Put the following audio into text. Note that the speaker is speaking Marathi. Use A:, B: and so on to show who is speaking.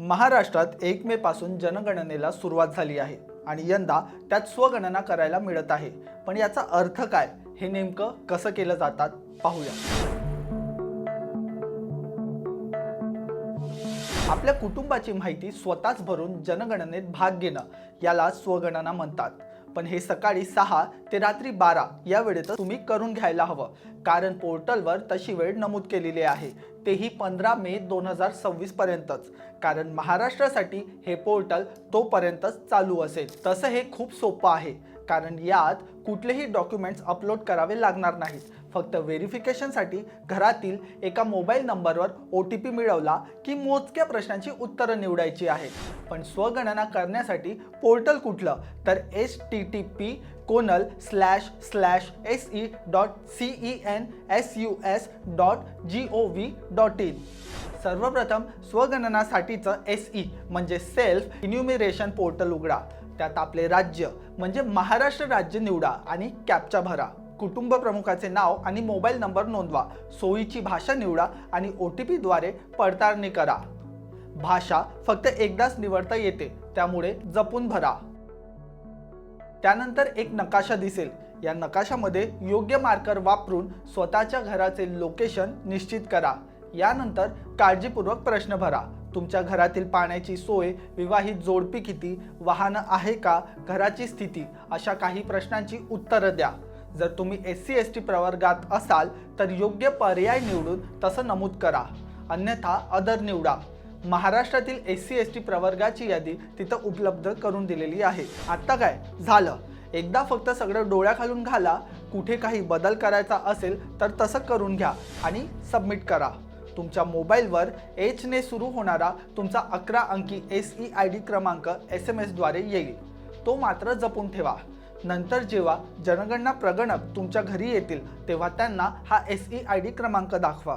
A: महाराष्ट्रात 1 मे पासून जनगणनेला सुरुवात झाली आहे आणि यंदा त्यात स्वगणना करायला मिळत आहे। पण याचा अर्थ काय, हे नेमकं कसं केलं जातात पाहूया। आपल्या कुटुंबाची माहिती स्वतःच भरून जनगणनेत भाग घेणं याला स्वगणना म्हणतात। पण हे सकाळी 6 ते रात्री 12 या वेळेत तुम्ही करून घ्यायला हवं, कारण पोर्टलवर तशी वेळ नमूद केलेली आहे, तेही 15 मे 2026 पर्यंतच। कारण महाराष्ट्रासाठी हे पोर्टल तोपर्यंतच चालू असेल। तसं हे खूप सोपं आहे, कारण यात कुठलेही डॉक्युमेंट्स अपलोड करावे लागणार नाहीत। फक्त व्हेरिफिकेशनसाठी घरातील एका मोबाईल नंबरवर OTP मिळवला की मोजक्या प्रश्नांची उत्तरं निवडायची आहेत। पण स्वगणना करण्यासाठी पोर्टल कुठलं, तर http://se.census.gov.in। सर्वप्रथम स्वगणनासाठीचं SE म्हणजे सेल्फ इन्युमिरेशन पोर्टल उघडा। त्यात आपले राज्य म्हणजे महाराष्ट्र राज्य निवडा आणि कॅप्चा भरा। कुटुंब प्रमुखाचे नाव आणि मोबाईल नंबर नोंदवा। सोयीची भाषा निवडा आणि OTP द्वारे पडताळणी करा। भाषा फक्त एकदाच निवडता येते, त्यामुळे जपून भरा। त्यानंतर एक नकाशा दिसेल। या नकाशामध्ये योग्य मार्कर वापरून स्वतःच्या घराचे लोकेशन निश्चित करा। यानंतर काळजीपूर्वक प्रश्न भरा। तुमच्या घरातील पाण्याची सोय, विवाहित जोडपी किती, वाहन आहे का, घराची स्थिती अशा काही प्रश्नांची उत्तरं द्या। जर तुम्ही SC/ST प्रवर्गात असाल तर योग्य पर्याय निवडून तसं नमूद करा, अन्यथा अदर निवडा। महाराष्ट्रातील SC/ST प्रवर्गाची यादी तिथं उपलब्ध करून दिलेली आहे। आता काय झालं, एकदा फक्त सगळं डोळ्याखालून घाला। कुठे काही बदल करायचा असेल तर तसं करून घ्या आणि सबमिट करा। तुमच्या मोबाईलवर H ने सुरू होणारा तुमचा 11 अंकी SEID क्रमांक SMS द्वारे येईल, तो मात्र जपून ठेवा। नंतर जेव्हा जनगणना प्रगणक तुमच्या घरी येतील तेव्हा त्यांना हा SEID क्रमांक दाखवा।